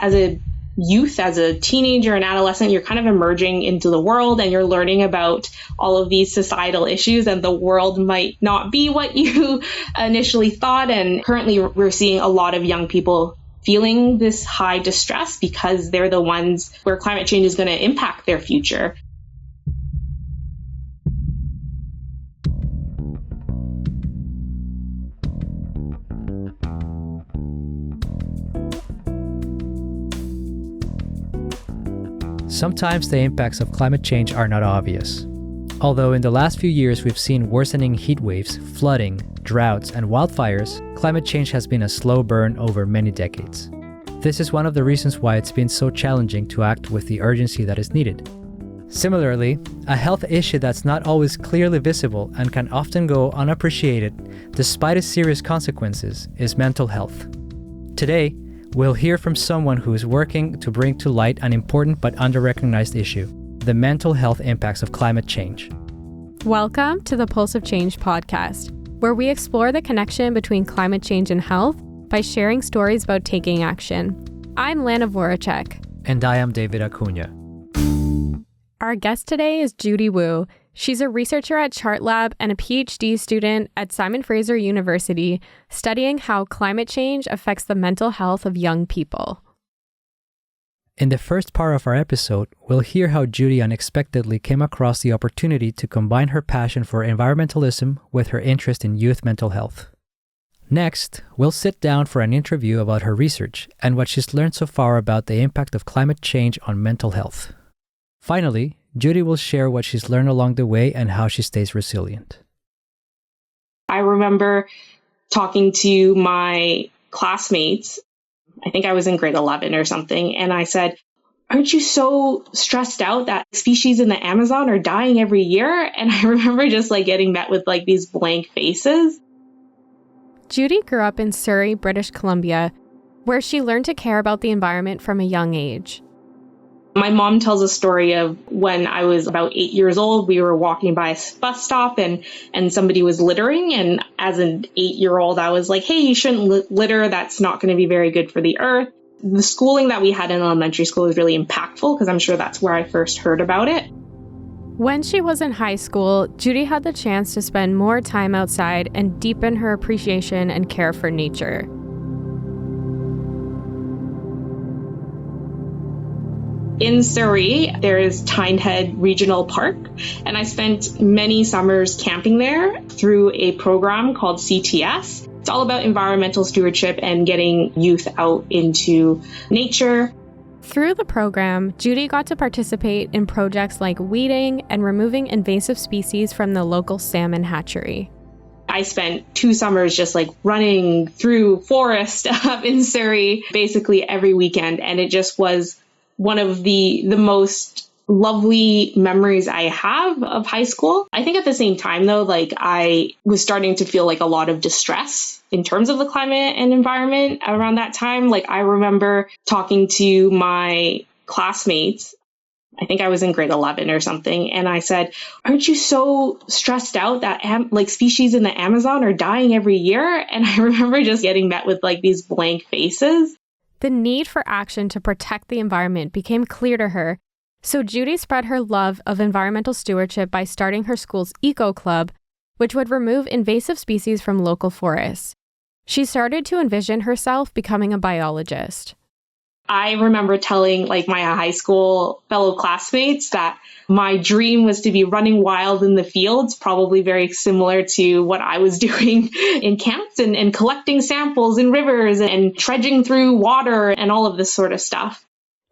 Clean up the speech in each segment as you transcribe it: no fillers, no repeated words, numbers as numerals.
as a youth, as a teenager and adolescent, you're kind of emerging into the world and you're learning about all of these societal issues, and the world might not be what you initially thought. And currently we're seeing a lot of young people feeling this high distress because they're the ones where climate change is going to impact their future. Sometimes the impacts of climate change are not obvious. Although in the last few years we've seen worsening heat waves, flooding, droughts, and wildfires, climate change has been a slow burn over many decades. This is one of the reasons why it's been so challenging to act with the urgency that is needed. Similarly, a health issue that's not always clearly visible and can often go unappreciated despite its serious consequences is mental health. Today, we'll hear from someone who is working to bring to light an important but under-recognized issue: the mental health impacts of climate change. Welcome to the Pulse of Change podcast, where we explore the connection between climate change and health by sharing stories about taking action. I'm Lana Voracek. And I am David Acuna. Our guest today is Judy Wu. She's a researcher at Chart Lab and a PhD student at Simon Fraser University, studying how climate change affects the mental health of young people. In the first part of our episode, we'll hear how Judy unexpectedly came across the opportunity to combine her passion for environmentalism with her interest in youth mental health. Next, we'll sit down for an interview about her research and what she's learned so far about the impact of climate change on mental health. Finally, Judy will share what she's learned along the way and how she stays resilient. I remember talking to my classmates. I think I was in grade 11 or something. And I said, aren't you so stressed out that species in the Amazon are dying every year? And I remember just getting met with these blank faces. Judy grew up in Surrey, British Columbia, where she learned to care about the environment from a young age. My mom tells a story of when I was about 8 years old, we were walking by a bus stop and somebody was littering. And as an 8-year-old, I was like, hey, you shouldn't litter. That's not going to be very good for the earth. The schooling that we had in elementary school was really impactful because I'm sure that's where I first heard about it. When she was in high school, Judy had the chance to spend more time outside and deepen her appreciation and care for nature. In Surrey, there is Tynehead Regional Park, and I spent many summers camping there through a program called CTS. It's all about environmental stewardship and getting youth out into nature. Through the program, Judy got to participate in projects like weeding and removing invasive species from the local salmon hatchery. I spent 2 summers just running through forest up in Surrey basically every weekend, and it just was one of the most lovely memories I have of high school. I think at the same time, though, I was starting to feel a lot of distress in terms of the climate and environment around that time. I remember talking to my classmates. I think I was in grade 11 or something. And I said, aren't you so stressed out that species in the Amazon are dying every year? And I remember just getting met with these blank faces. The need for action to protect the environment became clear to her, so Judy spread her love of environmental stewardship by starting her school's Eco Club, which would remove invasive species from local forests. She started to envision herself becoming a biologist. I remember telling my high school fellow classmates that my dream was to be running wild in the fields, probably very similar to what I was doing in camps and collecting samples in rivers and trudging through water and all of this sort of stuff.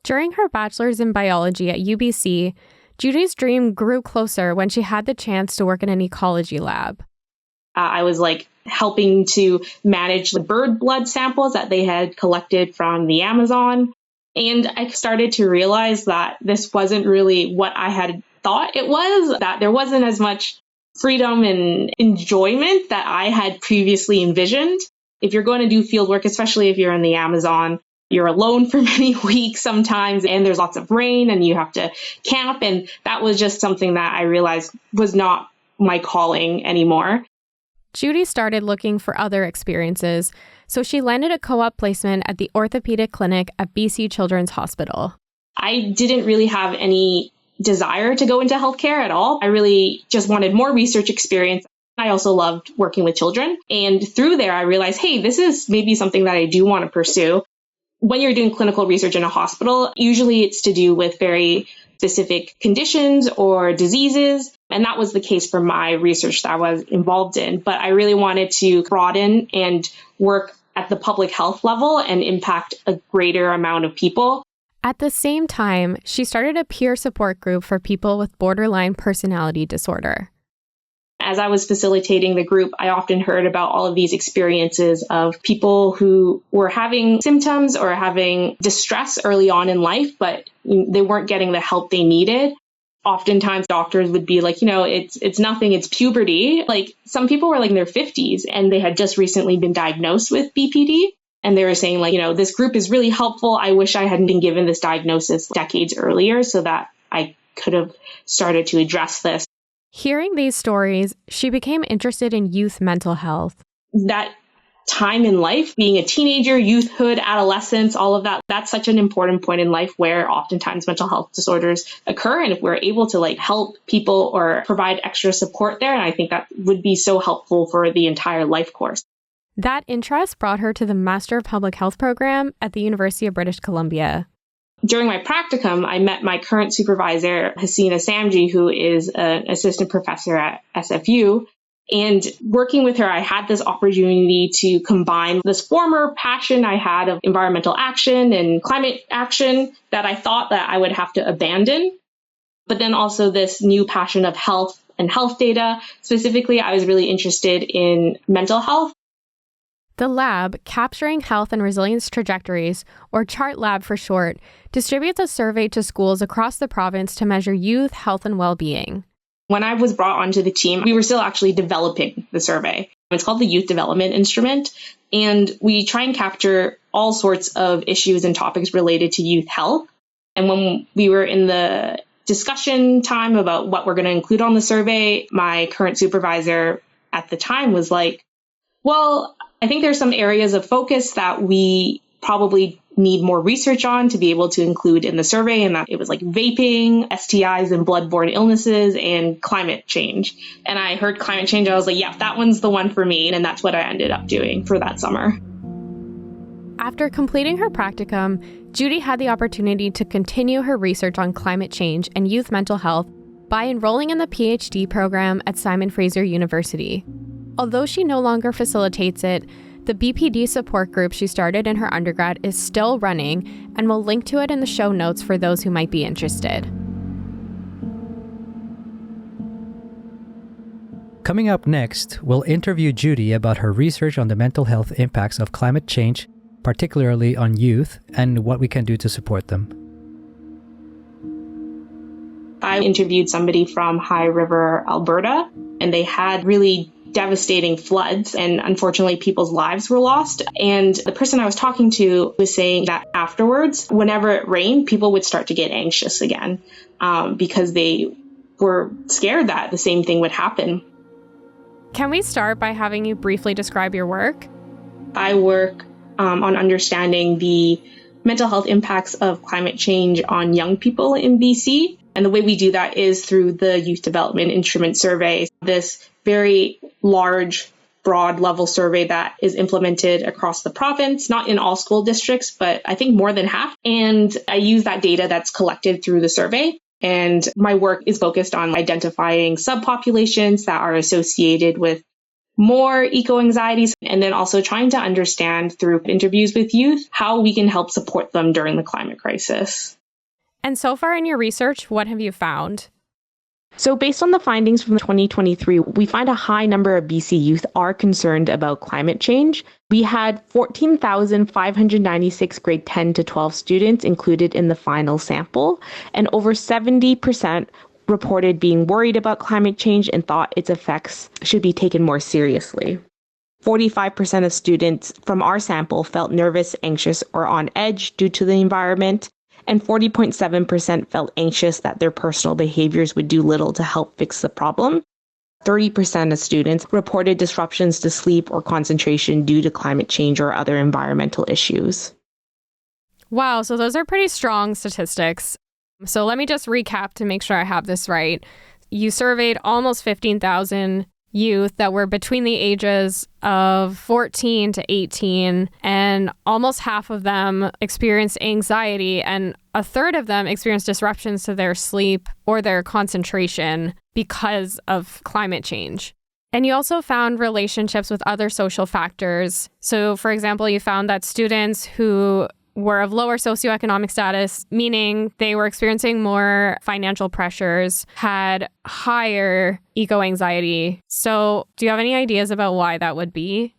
During her bachelor's in biology at UBC, Judy's dream grew closer when she had the chance to work in an ecology lab. I was helping to manage the bird blood samples that they had collected from the Amazon. And I started to realize that this wasn't really what I had thought it was, that there wasn't as much freedom and enjoyment that I had previously envisioned. If you're going to do field work, especially if you're in the Amazon, you're alone for many weeks sometimes, and there's lots of rain and you have to camp. And that was just something that I realized was not my calling anymore. Judy started looking for other experiences, so she landed a co-op placement at the orthopedic clinic at BC Children's Hospital. I didn't really have any desire to go into healthcare at all. I really just wanted more research experience. I also loved working with children. And through there, I realized, hey, this is maybe something that I do want to pursue. When you're doing clinical research in a hospital, usually it's to do with very specific conditions or diseases. And that was the case for my research that I was involved in. But I really wanted to broaden and work at the public health level and impact a greater amount of people. At the same time, she started a peer support group for people with borderline personality disorder. As I was facilitating the group, I often heard about all of these experiences of people who were having symptoms or having distress early on in life, but they weren't getting the help they needed. Oftentimes doctors would be like, it's nothing, it's puberty. Like some people were like in their 50s and they had just recently been diagnosed with BPD. And they were saying like, this group is really helpful. I wish I hadn't been given this diagnosis decades earlier so that I could have started to address this. Hearing these stories, she became interested in youth mental health. That time in life, being a teenager, youthhood, adolescence, all of that, that's such an important point in life where oftentimes mental health disorders occur. And if we're able to help people or provide extra support there, and I think that would be so helpful for the entire life course. That interest brought her to the Master of Public Health program at the University of British Columbia. During my practicum, I met my current supervisor, Hasina Samji, who is an assistant professor at SFU. And working with her, I had this opportunity to combine this former passion I had of environmental action and climate action that I thought that I would have to abandon, but then also this new passion of health and health data. Specifically, I was really interested in mental health. The lab, Capturing Health and Resilience Trajectories, or CHART Lab for short, distributes a survey to schools across the province to measure youth health and well-being. When I was brought onto the team, we were still actually developing the survey. It's called the Youth Development Instrument, and we try and capture all sorts of issues and topics related to youth health. And when we were in the discussion time about what we're going to include on the survey, my current supervisor at the time was like, well, I think there's some areas of focus that we probably need more research on to be able to include in the survey. And that it was like vaping, STIs and bloodborne illnesses, and climate change. And I heard climate change. I was like, yeah, that one's the one for me. And that's what I ended up doing for that summer. After completing her practicum, Judy had the opportunity to continue her research on climate change and youth mental health by enrolling in the PhD program at Simon Fraser University. Although she no longer facilitates it, the BPD support group she started in her undergrad is still running, and we'll link to it in the show notes for those who might be interested. Coming up next, we'll interview Judy about her research on the mental health impacts of climate change, particularly on youth, and what we can do to support them. I interviewed somebody from High River, Alberta, and they had really devastating floods, and unfortunately people's lives were lost. And the person I was talking to was saying that afterwards, whenever it rained, people would start to get anxious again because they were scared that the same thing would happen. Can we start by having you briefly describe your work? I work on understanding the mental health impacts of climate change on young people in BC. And the way we do that is through the Youth Development Instrument Survey, this very large, broad level survey that is implemented across the province, not in all school districts, but I think more than half. And I use that data that's collected through the survey. And my work is focused on identifying subpopulations that are associated with more eco-anxieties, and then also trying to understand through interviews with youth how we can help support them during the climate crisis. And so far in your research, what have you found? So based on the findings from 2023, we find a high number of BC youth are concerned about climate change. We had 14,596 grade 10 to 12 students included in the final sample, and over 70% reported being worried about climate change and thought its effects should be taken more seriously. 45% of students from our sample felt nervous, anxious, or on edge due to the environment, and 40.7% felt anxious that their personal behaviors would do little to help fix the problem. 30% of students reported disruptions to sleep or concentration due to climate change or other environmental issues. Wow, so those are pretty strong statistics. So let me just recap to make sure I have this right. You surveyed almost 15,000 youth that were between the ages of 14 to 18, and almost half of them experienced anxiety, and a third of them experienced disruptions to their sleep or their concentration because of climate change. And you also found relationships with other social factors. So, for example, you found that students who were of lower socioeconomic status, meaning they were experiencing more financial pressures, had higher eco-anxiety. So do you have any ideas about why that would be?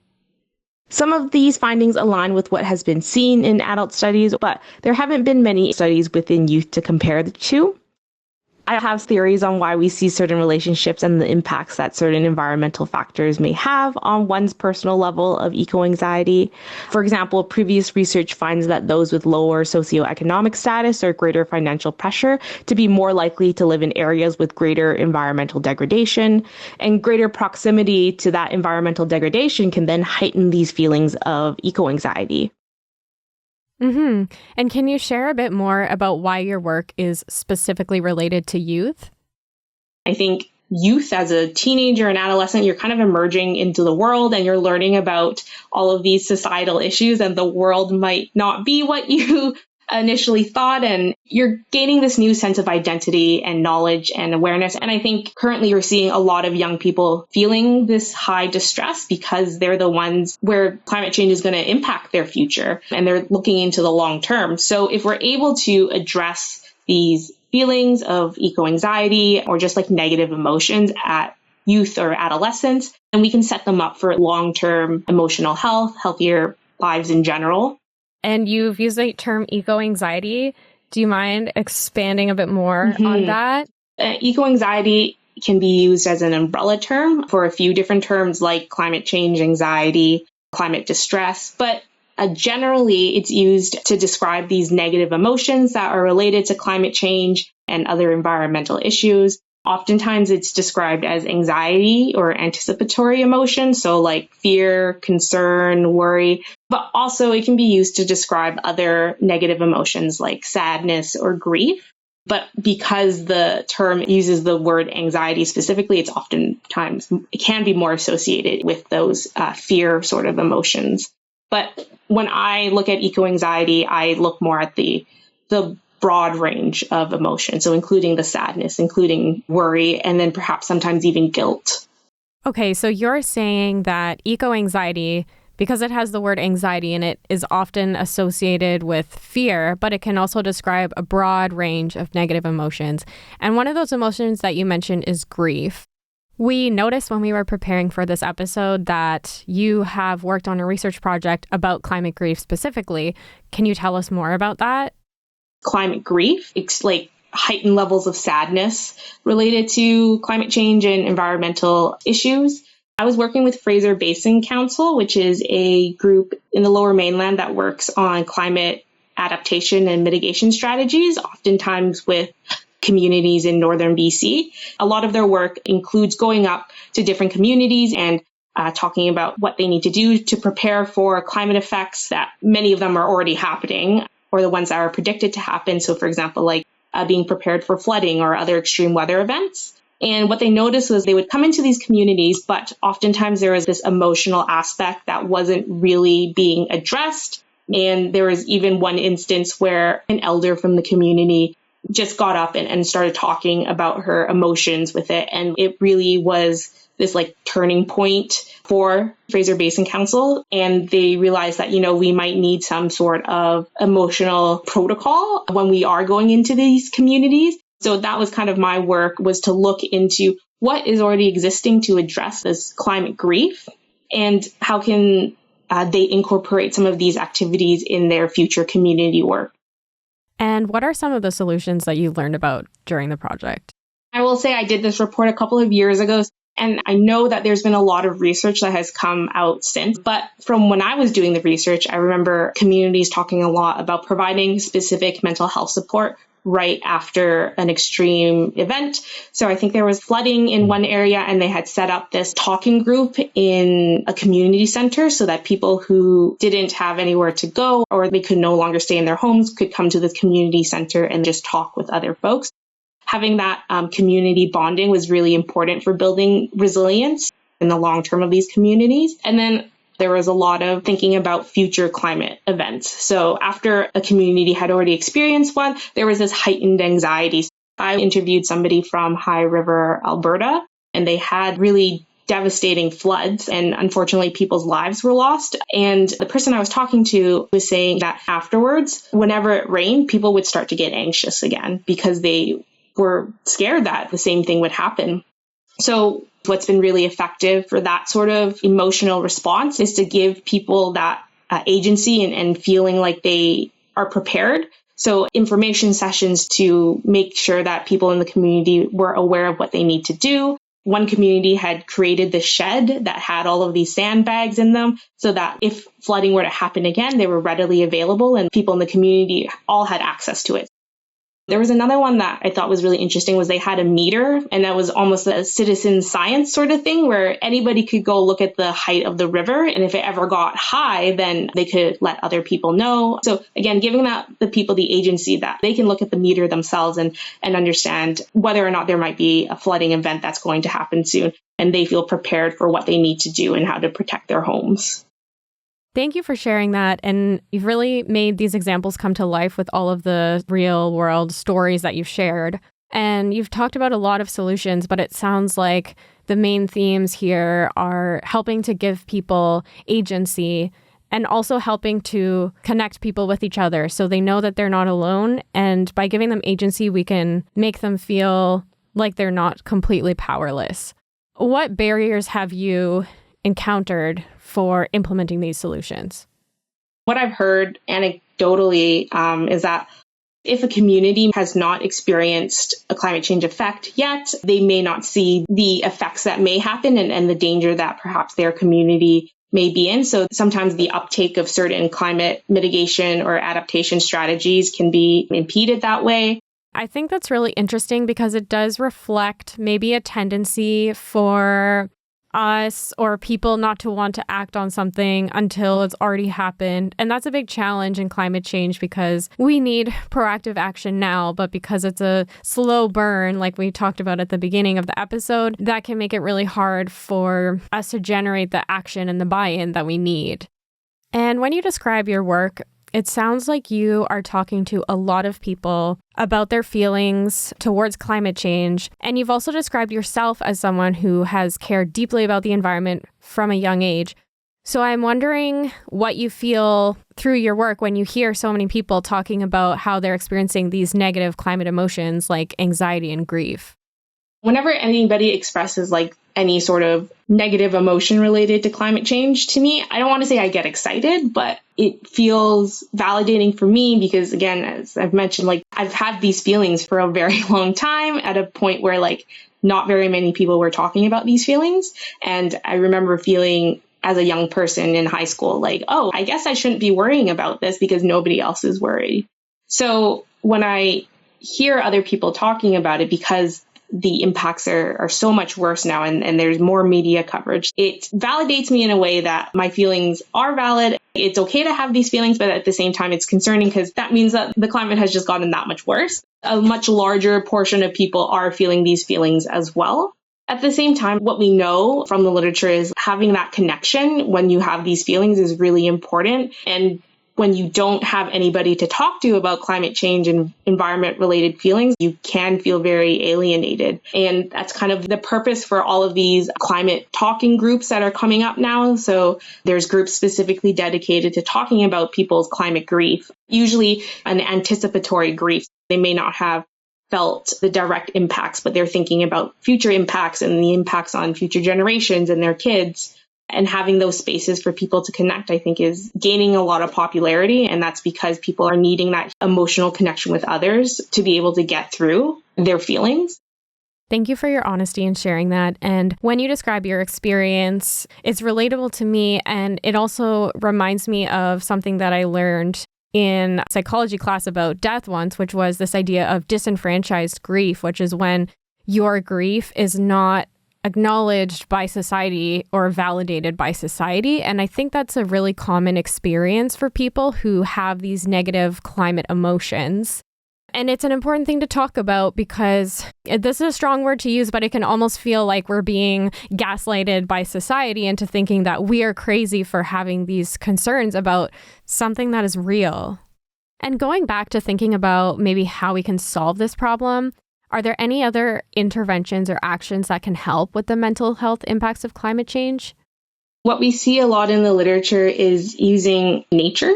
Some of these findings align with what has been seen in adult studies, but there haven't been many studies within youth to compare the two. I have theories on why we see certain relationships and the impacts that certain environmental factors may have on one's personal level of eco-anxiety. For example, previous research finds that those with lower socioeconomic status or greater financial pressure to be more likely to live in areas with greater environmental degradation, and greater proximity to that environmental degradation can then heighten these feelings of eco-anxiety. Mm-hmm. And can you share a bit more about why your work is specifically related to youth? I think youth as a teenager and adolescent, you're kind of emerging into the world and you're learning about all of these societal issues, and the world might not be what you initially thought, and you're gaining this new sense of identity and knowledge and awareness. And I think currently you're seeing a lot of young people feeling this high distress because they're the ones where climate change is going to impact their future, and they're looking into the long term. So if we're able to address these feelings of eco-anxiety or just like negative emotions at youth or adolescents, then we can set them up for long-term emotional health, healthier lives in general. And you've used the term eco-anxiety. Do you mind expanding a bit more on that? Eco-anxiety can be used as an umbrella term for a few different terms like climate change anxiety, climate distress, but generally it's used to describe these negative emotions that are related to climate change and other environmental issues. Oftentimes it's described as anxiety or anticipatory emotions, so like fear, concern, worry, but also it can be used to describe other negative emotions like sadness or grief. But because the term uses the word anxiety specifically, it's oftentimes, it can be more associated with those fear sort of emotions. But when I look at eco-anxiety, I look more at the broad range of emotions, so including the sadness, including worry, and then perhaps sometimes even guilt. Okay, so you're saying that eco-anxiety, because it has the word anxiety in it, is often associated with fear, but it can also describe a broad range of negative emotions. And one of those emotions that you mentioned is grief. We noticed when we were preparing for this episode that you have worked on a research project about climate grief specifically. Can you tell us more about that? Climate grief, it's like heightened levels of sadness related to climate change and environmental issues. I was working with Fraser Basin Council, which is a group in the Lower Mainland that works on climate adaptation and mitigation strategies, oftentimes with communities in northern BC. A lot of their work includes going up to different communities and talking about what they need to do to prepare for climate effects that many of them are already happening, or the ones that are predicted to happen. So, for example, like being prepared for flooding or other extreme weather events. And what they noticed was they would come into these communities, but oftentimes there was this emotional aspect that wasn't really being addressed. And there was even one instance where an elder from the community just got up and started talking about her emotions with it. And it really was this like turning point for Fraser Basin Council. And they realized that, we might need some sort of emotional protocol when we are going into these communities. So that was kind of my work, was to look into what is already existing to address this climate grief and how can they incorporate some of these activities in their future community work. And what are some of the solutions that you learned about during the project? I will say I did this report a couple of years ago, and I know that there's been a lot of research that has come out since. But from when I was doing the research, I remember communities talking a lot about providing specific mental health support right after an extreme event. So I think there was flooding in one area, and they had set up this talking group in a community center so that people who didn't have anywhere to go or they could no longer stay in their homes could come to the community center and just talk with other folks. Having that community bonding was really important for building resilience in the long term of these communities. And then there was a lot of thinking about future climate events. So after a community had already experienced one, there was this heightened anxiety. I interviewed somebody from High River, Alberta, and they had really devastating floods, and unfortunately people's lives were lost. And the person I was talking to was saying that afterwards, whenever it rained, people would start to get anxious again because they were scared that the same thing would happen. So what's been really effective for that sort of emotional response is to give people that agency and feeling like they are prepared. So information sessions to make sure that people in the community were aware of what they need to do. One community had created this shed that had all of these sandbags in them so that if flooding were to happen again, they were readily available and people in the community all had access to it. There was another one that I thought was really interesting was they had a meter, and that was almost a citizen science sort of thing where anybody could go look at the height of the river. And if it ever got high, then they could let other people know. So again, giving the people the agency that they can look at the meter themselves and understand whether or not there might be a flooding event that's going to happen soon. And they feel prepared for what they need to do and how to protect their homes. Thank you for sharing that. And you've really made these examples come to life with all of the real world stories that you've shared. And you've talked about a lot of solutions, but it sounds like the main themes here are helping to give people agency and also helping to connect people with each other so they know that they're not alone. And by giving them agency, we can make them feel like they're not completely powerless. What barriers have you encountered for implementing these solutions? What I've heard anecdotally is that if a community has not experienced a climate change effect yet, they may not see the effects that may happen and the danger that perhaps their community may be in. So sometimes the uptake of certain climate mitigation or adaptation strategies can be impeded that way. I think that's really interesting because it does reflect maybe a tendency for us or people not to want to act on something until it's already happened. And that's a big challenge in climate change because we need proactive action now, but because it's a slow burn, like we talked about at the beginning of the episode, that can make it really hard for us to generate the action and the buy-in that we need. And when you describe your work, it sounds like you are talking to a lot of people about their feelings towards climate change. And you've also described yourself as someone who has cared deeply about the environment from a young age. So I'm wondering what you feel through your work when you hear so many people talking about how they're experiencing these negative climate emotions like anxiety and grief. Whenever anybody expresses like any sort of negative emotion related to climate change, to me, I don't want to say I get excited, but it feels validating for me because, again, as I've mentioned, like I've had these feelings for a very long time at a point where like not very many people were talking about these feelings. And I remember feeling as a young person in high school, like, oh, I guess I shouldn't be worrying about this because nobody else is worried. So when I hear other people talking about it, because the impacts are so much worse now and there's more media coverage, it validates me in a way that my feelings are valid. It's okay to have these feelings, but at the same time, it's concerning because that means that the climate has just gotten that much worse. A much larger portion of people are feeling these feelings as well. At the same time, what we know from the literature is having that connection when you have these feelings is really important. And when you don't have anybody to talk to about climate change and environment-related feelings, you can feel very alienated. And that's kind of the purpose for all of these climate talking groups that are coming up now. So there's groups specifically dedicated to talking about people's climate grief, usually an anticipatory grief. They may not have felt the direct impacts, but they're thinking about future impacts and the impacts on future generations and their kids. And having those spaces for people to connect, I think, is gaining a lot of popularity. And that's because people are needing that emotional connection with others to be able to get through their feelings. Thank you for your honesty in sharing that. And when you describe your experience, it's relatable to me. And it also reminds me of something that I learned in psychology class about death once, which was this idea of disenfranchised grief, which is when your grief is not acknowledged by society or validated by society. And I think that's a really common experience for people who have these negative climate emotions. And it's an important thing to talk about because this is a strong word to use, but it can almost feel like we're being gaslighted by society into thinking that we are crazy for having these concerns about something that is real. And going back to thinking about maybe how we can solve this problem, are there any other interventions or actions that can help with the mental health impacts of climate change? What we see a lot in the literature is using nature.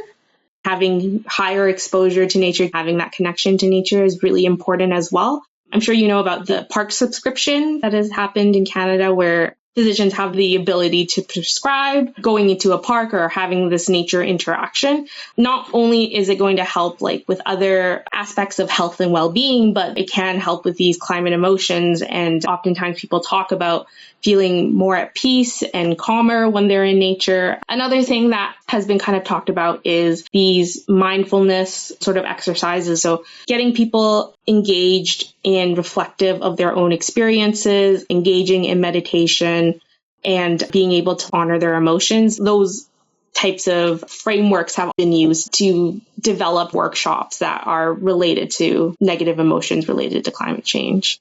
Having higher exposure to nature, having that connection to nature is really important as well. I'm sure you know about the park subscription that has happened in Canada where physicians have the ability to prescribe going into a park or having this nature interaction. Not only is it going to help with other aspects of health and well-being, but it can help with these climate emotions. And oftentimes people talk about feeling more at peace and calmer when they're in nature. Another thing that has been kind of talked about is these mindfulness sort of exercises. So getting people engaged and reflective of their own experiences, engaging in meditation, and being able to honor their emotions. Those types of frameworks have been used to develop workshops that are related to negative emotions related to climate change.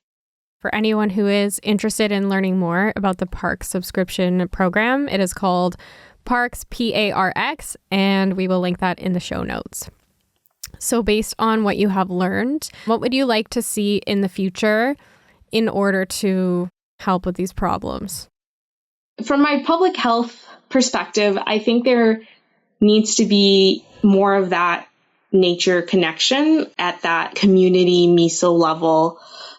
For anyone who is interested in learning more about the Parks subscription program, it is called Parks, PARX, and we will link that in the show notes. So based on what you have learned, what would you like to see in the future in order to help with these problems? From my public health perspective, I think there needs to be more of that nature connection at that community meso level.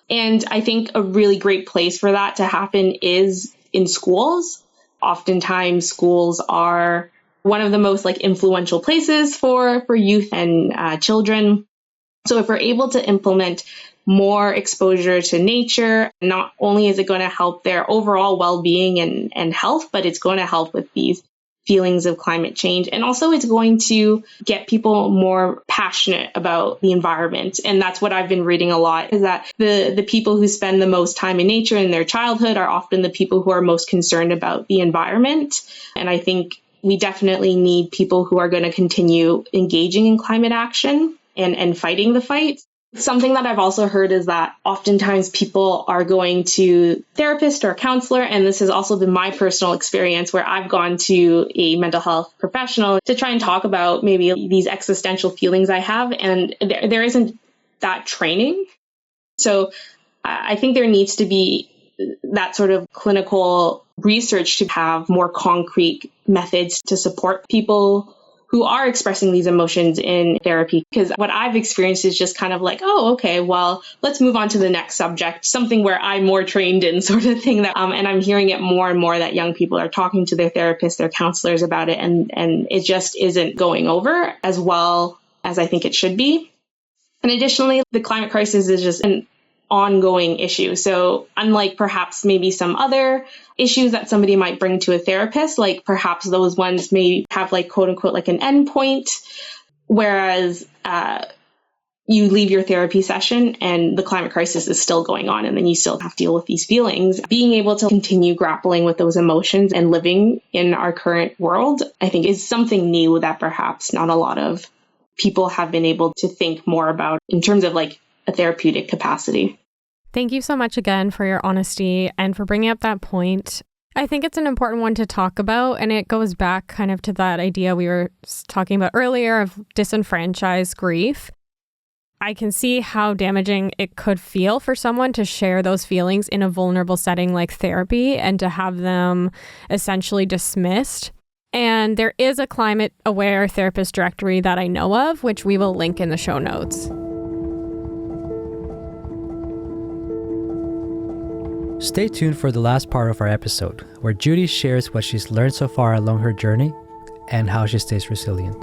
And I think a really great place for that to happen is in schools. Oftentimes schools are one of the most influential places for youth and children. So if we're able to implement more exposure to nature, not only is it going to help their overall well-being and health, but it's going to help with these feelings of climate change. And also it's going to get people more passionate about the environment. And that's what I've been reading a lot, is that the people who spend the most time in nature in their childhood are often the people who are most concerned about the environment. And I think we definitely need people who are going to continue engaging in climate action and fighting the fight. Something that I've also heard is that oftentimes people are going to therapist or a counselor, and this has also been my personal experience where I've gone to a mental health professional to try and talk about maybe these existential feelings I have, and there isn't that training. So I think there needs to be that sort of clinical research to have more concrete methods to support people who are expressing these emotions in therapy. Because what I've experienced is just kind of oh, okay, well, let's move on to the next subject, something where I'm more trained in sort of thing. That and I'm hearing it more and more that young people are talking to their therapists, their counselors about it, and it just isn't going over as well as I think it should be. And additionally, the climate crisis is just an ongoing issue. So unlike perhaps maybe some other issues that somebody might bring to a therapist, perhaps those ones may have quote unquote an end point, whereas you leave your therapy session and the climate crisis is still going on, and then you still have to deal with these feelings. Being able to continue grappling with those emotions and living in our current world, I think, is something new that perhaps not a lot of people have been able to think more about in terms of a therapeutic capacity. Thank you so much again for your honesty and for bringing up that point. I think it's an important one to talk about, and it goes back kind of to that idea we were talking about earlier of disenfranchised grief. I can see how damaging it could feel for someone to share those feelings in a vulnerable setting like therapy and to have them essentially dismissed. And there is a climate-aware therapist directory that I know of, which we will link in the show notes. Stay tuned for the last part of our episode, where Judy shares what she's learned so far along her journey and how she stays resilient.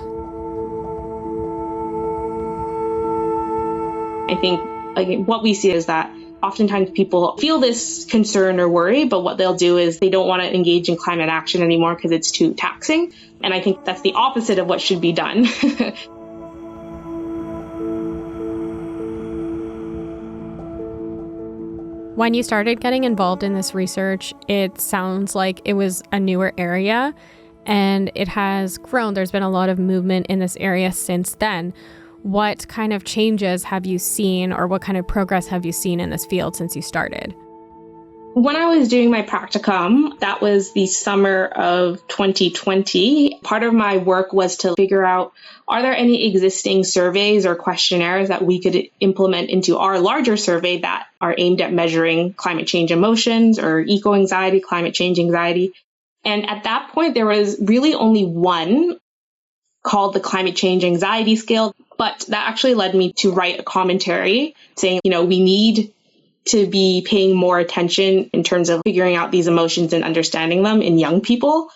I think what we see is that oftentimes people feel this concern or worry, but what they'll do is they don't want to engage in climate action anymore because it's too taxing. And I think that's the opposite of what should be done. When you started getting involved in this research, it sounds like it was a newer area and it has grown. There's been a lot of movement in this area since then. What kind of changes have you seen, or what kind of progress have you seen in this field since you started? When I was doing my practicum, that was the summer of 2020. Part of my work was to figure out, are there any existing surveys or questionnaires that we could implement into our larger survey that are aimed at measuring climate change emotions or eco-anxiety, climate change anxiety? And at that point, there was really only one called the Climate Change Anxiety Scale, but that actually led me to write a commentary saying, we need to be paying more attention in terms of figuring out these emotions and understanding them in young people.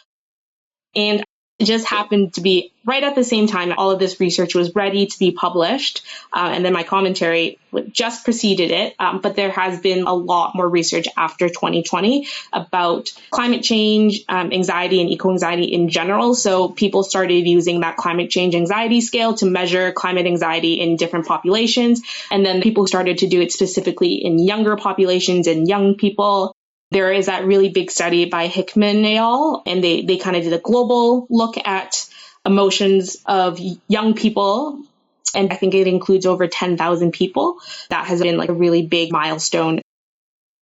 And it just happened to be right at the same time all of this research was ready to be published. And then my commentary just preceded it. But there has been a lot more research after 2020 about climate change, anxiety, and eco-anxiety in general. So people started using that climate change anxiety scale to measure climate anxiety in different populations. And then people started to do it specifically in younger populations and young people. There is that really big study by Hickman et al., and they kind of did a global look at emotions of young people. And I think it includes over 10,000 people. That has been like a really big milestone.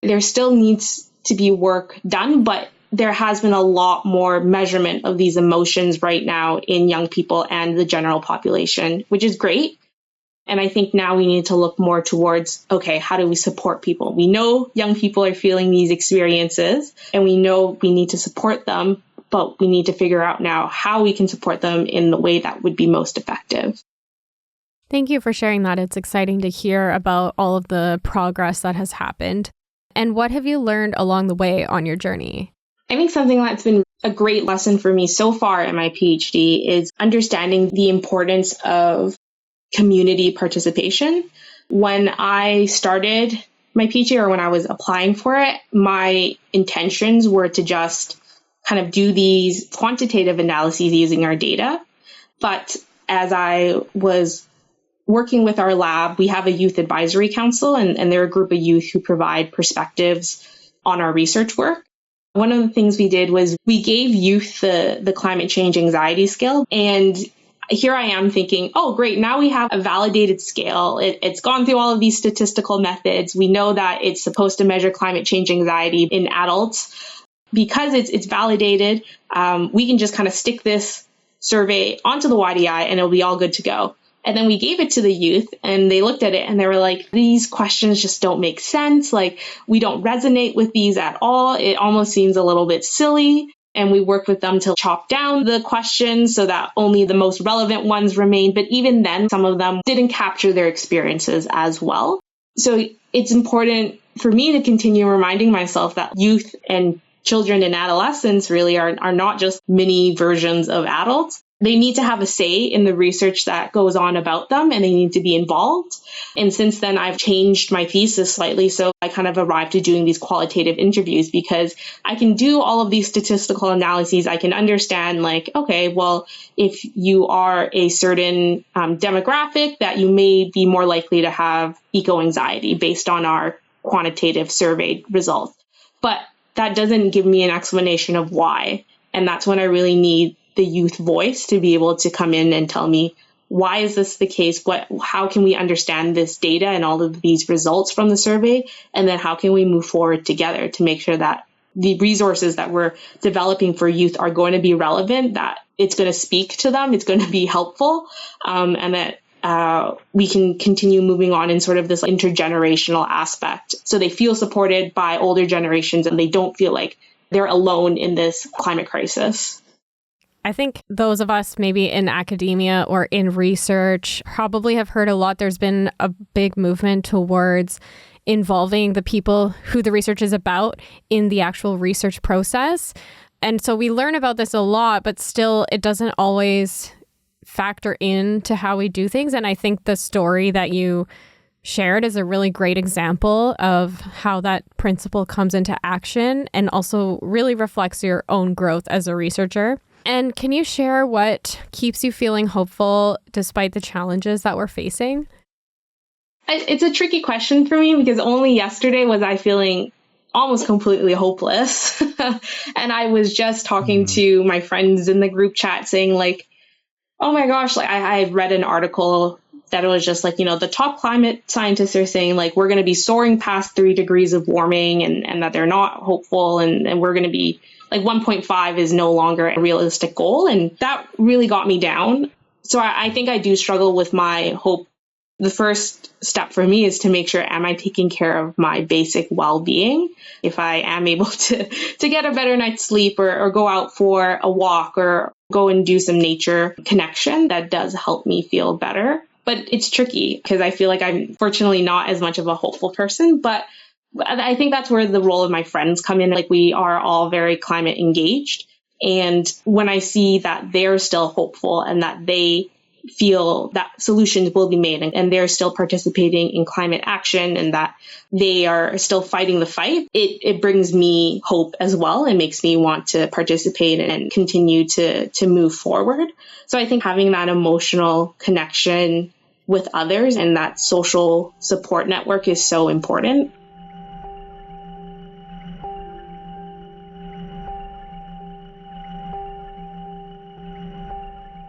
There still needs to be work done, but there has been a lot more measurement of these emotions right now in young people and the general population, which is great. And I think now we need to look more towards, okay, how do we support people? We know young people are feeling these experiences and we know we need to support them, but we need to figure out now how we can support them in the way that would be most effective. Thank you for sharing that. It's exciting to hear about all of the progress that has happened. And what have you learned along the way on your journey? I think something that's been a great lesson for me so far in my PhD is understanding the importance of community participation. When I started my PhD, or when I was applying for it, my intentions were to just kind of do these quantitative analyses using our data. But as I was working with our lab, we have a youth advisory council, and they're a group of youth who provide perspectives on our research work. One of the things we did was we gave youth the climate change anxiety scale, and here I am thinking, oh, great, now we have a validated scale. It's gone through all of these statistical methods. We know that it's supposed to measure climate change anxiety in adults. Because it's validated, we can just kind of stick this survey onto the YDI and it'll be all good to go. And then we gave it to the youth and they looked at it and they were like, these questions just don't make sense. Like, we don't resonate with these at all. It almost seems a little bit silly. And we worked with them to chop down the questions so that only the most relevant ones remained. But even then, some of them didn't capture their experiences as well. So it's important for me to continue reminding myself that youth and children and adolescents really are not just mini versions of adults. They need to have a say in the research that goes on about them, and they need to be involved. And since then, I've changed my thesis slightly. So I kind of arrived to doing these qualitative interviews because I can do all of these statistical analyses. I can understand, like, okay, well, if you are a certain demographic, that you may be more likely to have eco-anxiety based on our quantitative survey results. But that doesn't give me an explanation of why. And that's when I really need the youth voice to be able to come in and tell me, why is this the case? How can we understand this data and all of these results from the survey? And then how can we move forward together to make sure that the resources that we're developing for youth are going to be relevant, that it's going to speak to them, it's going to be helpful, and that we can continue moving on in sort of this intergenerational aspect. So they feel supported by older generations and they don't feel like they're alone in this climate crisis. I think those of us maybe in academia or in research probably have heard a lot. There's been a big movement towards involving the people who the research is about in the actual research process. And so we learn about this a lot, but still it doesn't always factor into how we do things. And I think the story that you shared is a really great example of how that principle comes into action and also really reflects your own growth as a researcher. And can you share what keeps you feeling hopeful despite the challenges that we're facing? It's a tricky question for me because only yesterday was I feeling almost completely hopeless. And I was just talking to my friends in the group chat saying like, oh my gosh, like I had read an article that it was just like, the top climate scientists are saying like we're going to be soaring past 3 degrees of warming and that they're not hopeful and we're going to be like 1.5 is no longer a realistic goal. And that really got me down. So I think I do struggle with my hope. The first step for me is to make sure, am I taking care of my basic well-being? If I am able to get a better night's sleep or go out for a walk or go and do some nature connection, that does help me feel better. But it's tricky because I feel like I'm fortunately not as much of a hopeful person. But I think that's where the role of my friends come in. Like we are all very climate engaged. And when I see that they're still hopeful and that they feel that solutions will be made and they're still participating in climate action and that they are still fighting the fight, it brings me hope as well and makes me want to participate and continue to move forward. So I think having that emotional connection with others and that social support network is so important.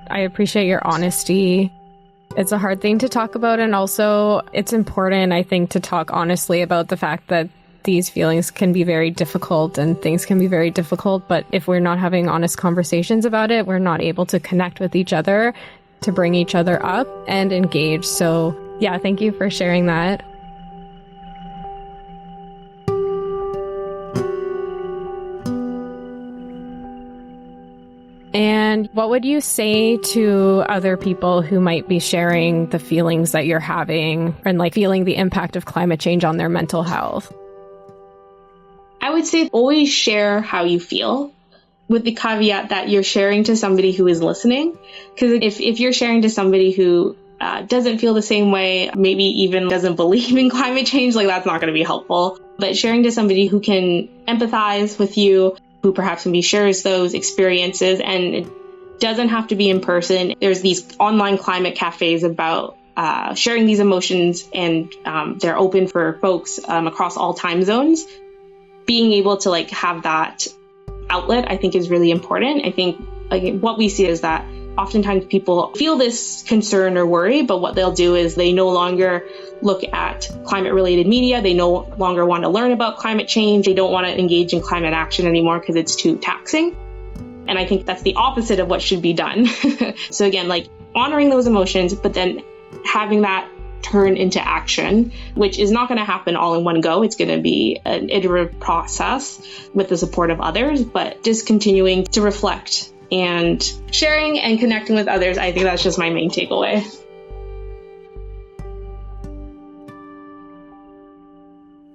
I appreciate your honesty. It's a hard thing to talk about, and also it's important, I think, to talk honestly about the fact that these feelings can be very difficult and things can be very difficult, but if we're not having honest conversations about it, we're not able to connect with each other, to bring each other up and engage. So yeah, thank you for sharing that. And what would you say to other people who might be sharing the feelings that you're having and like feeling the impact of climate change on their mental health? I would say always share how you feel, with the caveat that you're sharing to somebody who is listening. Because if you're sharing to somebody who doesn't feel the same way, maybe even doesn't believe in climate change, like that's not going to be helpful. But sharing to somebody who can empathize with you, who perhaps maybe shares those experiences, and it doesn't have to be in person. There's these online climate cafes about sharing these emotions, and they're open for folks across all time zones. Being able to like have that outlet, I think, is really important. I think what we see is that oftentimes people feel this concern or worry, but what they'll do is they no longer look at climate-related media. They no longer want to learn about climate change. They don't want to engage in climate action anymore because it's too taxing. And I think that's the opposite of what should be done. So again, like honoring those emotions, but then having that turn into action, which is not going to happen all in one go. It's going to be an iterative process with the support of others, but just continuing to reflect and sharing and connecting with others. I think that's just my main takeaway.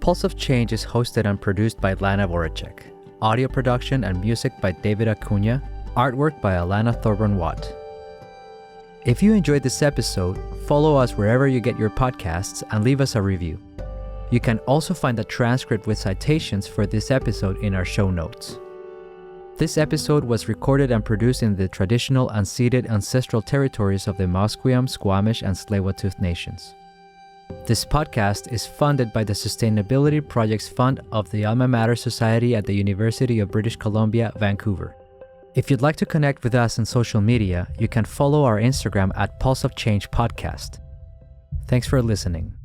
Pulse of Change is hosted and produced by Lana Voracek. Audio production and music by David Acuna. Artwork by Alana Thorburn-Watt. If you enjoyed this episode, follow us wherever you get your podcasts and leave us a review. You can also find a transcript with citations for this episode in our show notes. This episode was recorded and produced in the traditional unceded ancestral territories of the Musqueam, Squamish, and Tsleil-Waututh nations. This podcast is funded by the Sustainability Projects Fund of the Alma Mater Society at the University of British Columbia, Vancouver. If you'd like to connect with us on social media, you can follow our Instagram at Pulse of Change Podcast. Thanks for listening.